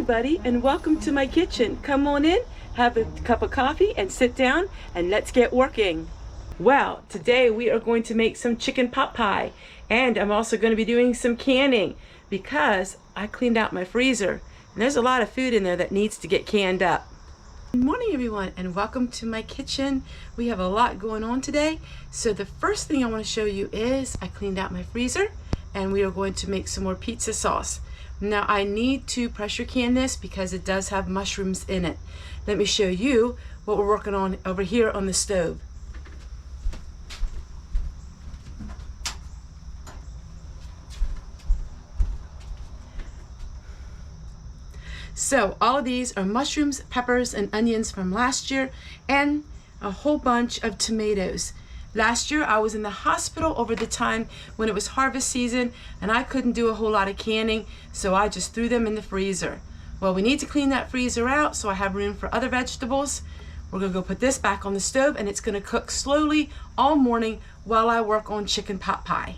everybody, and welcome to my kitchen. Come on in, have a cup of coffee, and sit down, and let's get working. Well, today we are going to make some chicken pot pie, and I'm also going to be doing some canning because I cleaned out my freezer, and there's a lot of food in there that needs to get canned up. Good morning, everyone, and welcome to my kitchen. We have a lot going on today, so the first thing I want to show you is I cleaned out my freezer, and we are going to make some more pizza sauce. Now I need to pressure can this because it does have mushrooms in it. Let me show you what we're working on over here on the stove. So all of these are mushrooms, peppers, and onions from last year, and a whole bunch of tomatoes. Last year I was in the hospital over the time when it was harvest season, and I couldn't do a whole lot of canning, so I just threw them in the freezer. Well, we need to clean that freezer out so I have room for other vegetables. We're gonna go put this back on the stove, and it's gonna cook slowly all morning while I work on chicken pot pie.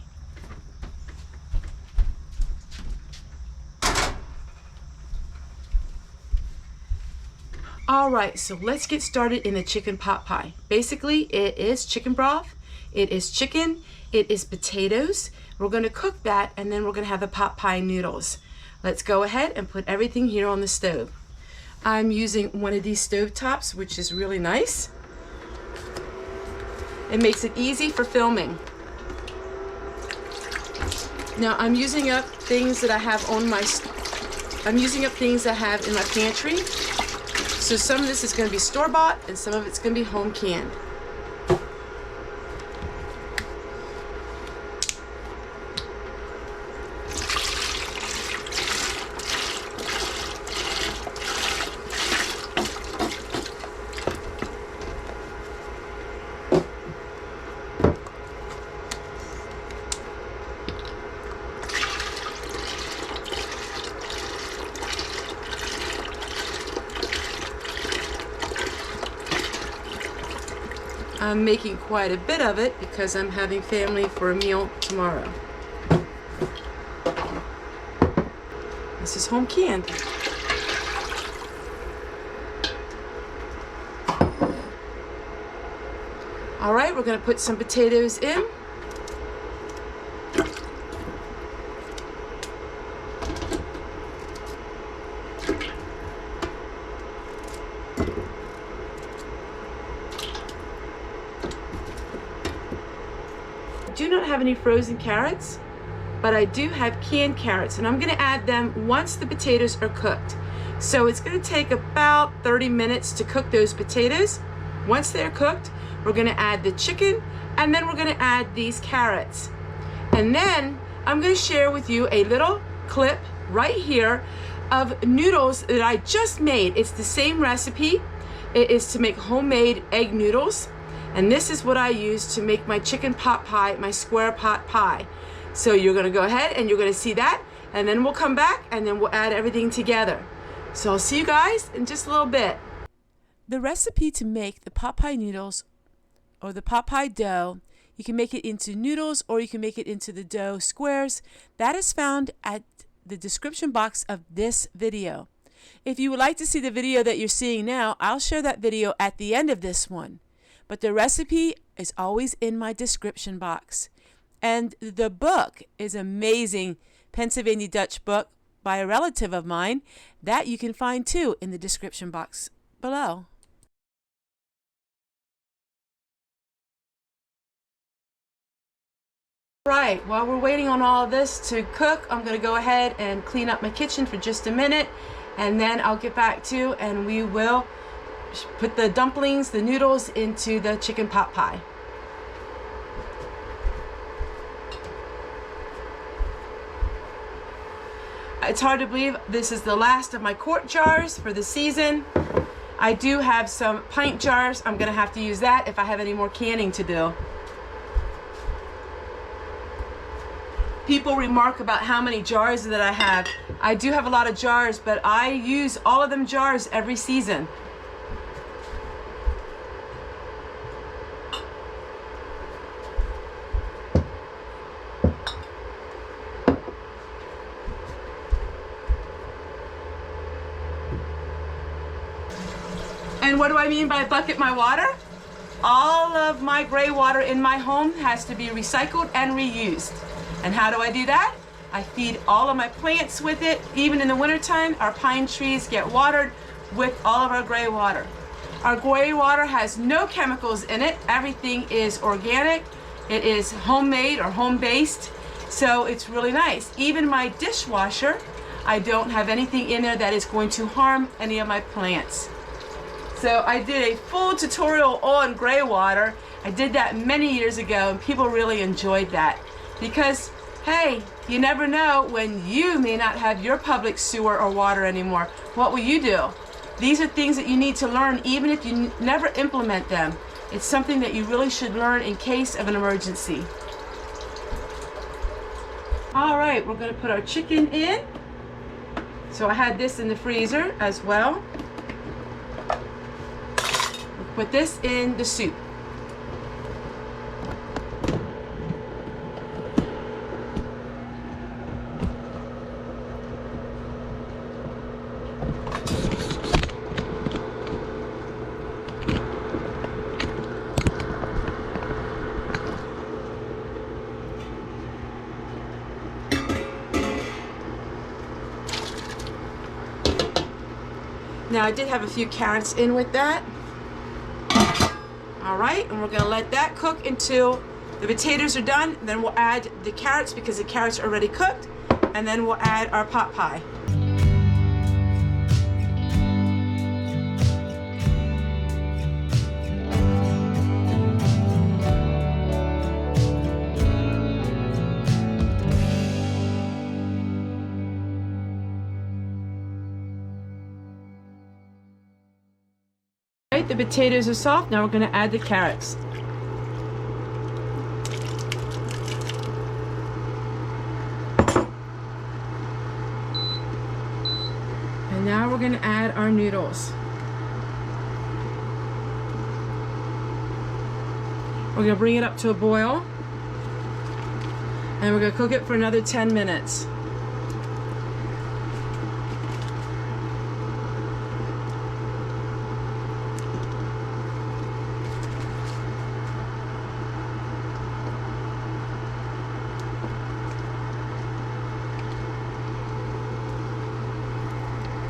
All right, so let's get started in the chicken pot pie. Basically, it is chicken broth, it is chicken, it is potatoes. We're gonna cook that, and then we're gonna have the pot pie noodles. Let's go ahead and put everything here on the stove. I'm using one of these stove tops, which is really nice. It makes it easy for filming. Now I'm using up things that I have on my, I'm using up things I have in my pantry. So some of this is going to be store-bought and some of it's going to be home canned. I'm making quite a bit of it because I'm having family for a meal tomorrow. This is home canned. All right, we're going to put some potatoes in. I do not have any frozen carrots, but I do have canned carrots, and I'm going to add them once the potatoes are cooked. So it's going to take about 30 minutes to cook those potatoes. Once they're cooked, we're going to add the chicken, and then we're going to add these carrots. And then I'm going to share with you a little clip right here of noodles that I just made. It's the same recipe. It is to make homemade egg noodles. And this is what I use to make my chicken pot pie, my square pot pie. So you're gonna go ahead and you're gonna see that, and then we'll come back and then we'll add everything together. So I'll see you guys in just a little bit. The recipe to make the pot pie noodles or the pot pie dough, you can make it into noodles or you can make it into the dough squares. That is found at the description box of this video. If you would like to see the video that you're seeing now, I'll share that video at the end of this one. But the recipe is always in my description box. And the book is amazing, Pennsylvania Dutch book by a relative of mine that you can find too in the description box below. Right, while we're waiting on all of this to cook, I'm going to go ahead and clean up my kitchen for just a minute, and then I'll get back to you and we will put the dumplings, the noodles, into the chicken pot pie. It's hard to believe this is the last of my quart jars for the season. I do have some pint jars. I'm gonna have to use that if I have any more canning to do. People remark about how many jars that I have. I do have a lot of jars, but I use all of them jars every season. And what do I mean by bucket my water? All of my gray water in my home has to be recycled and reused. And how do I do that? I feed all of my plants with it. Even in the wintertime, our pine trees get watered with all of our gray water. Our gray water has no chemicals in it. Everything is organic. It is homemade or home-based. So it's really nice. Even my dishwasher, I don't have anything in there that is going to harm any of my plants. So I did a full tutorial on gray water. I did that many years ago and people really enjoyed that because, hey, you never know when you may not have your public sewer or water anymore. What will you do? These are things that you need to learn even if you never implement them. It's something that you really should learn in case of an emergency. All right, we're gonna put our chicken in. So I had this in the freezer as well. We'll put this in the soup. Now I did have a few carrots in with that. All right, and we're gonna let that cook until the potatoes are done. Then we'll add the carrots because the carrots are already cooked. And then we'll add our pot pie. The potatoes are soft. Now we're going to add the carrots. And now we're going to add our noodles. We're going to bring it up to a boil. And we're going to cook it for another 10 minutes.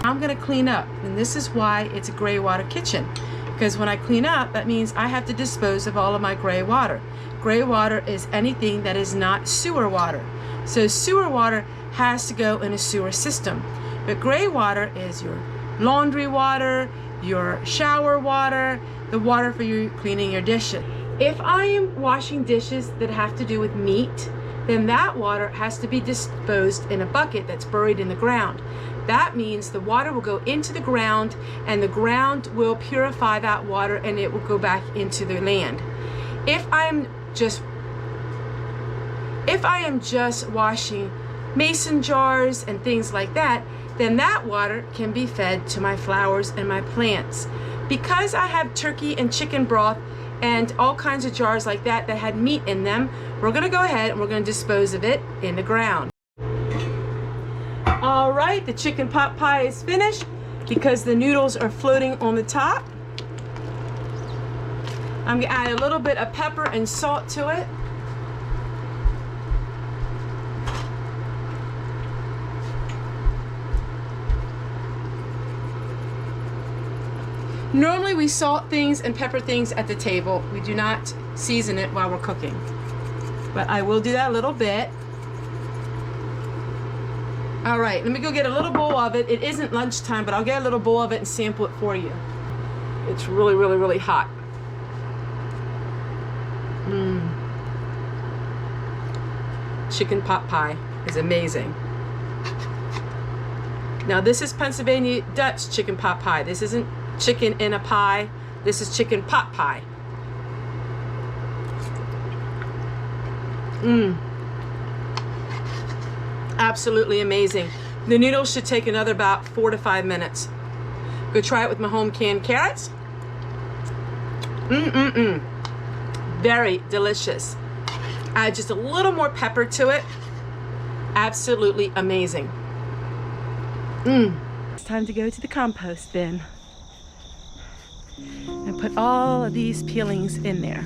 I'm going to clean up, and this is why it's a gray water kitchen, because when I clean up, that means I have to dispose of all of my gray water. Gray water is anything that is not sewer water. So sewer water has to go in a sewer system, but gray water is your laundry water, your shower water, the water for you cleaning your dishes. If I am washing dishes that have to do with meat, then that water has to be disposed in a bucket that's buried in the ground. That means the water will go into the ground and the ground will purify that water and it will go back into the land. If I am just washing mason jars and things like that, then that water can be fed to my flowers and my plants. Because I have turkey and chicken broth and all kinds of jars like that that had meat in them, we're gonna go ahead and we're gonna dispose of it in the ground. All right, the chicken pot pie is finished because the noodles are floating on the top. I'm gonna add a little bit of pepper and salt to it. Normally we salt things and pepper things at the table. We do not season it while we're cooking. But I will do that a little bit. All right, let me go get a little bowl of it. It isn't lunchtime, but I'll get a little bowl of it and sample it for you. It's really, really, really hot. Chicken pot pie is amazing. Now this is Pennsylvania Dutch chicken pot pie. This isn't chicken in a pie. This is chicken pot pie. Absolutely amazing. The noodles should take another about 4 to 5 minutes. Go try it with my home canned carrots. Very delicious. Add just a little more pepper to it. Absolutely amazing. It's time to go to the compost bin. and put all of these peelings in there.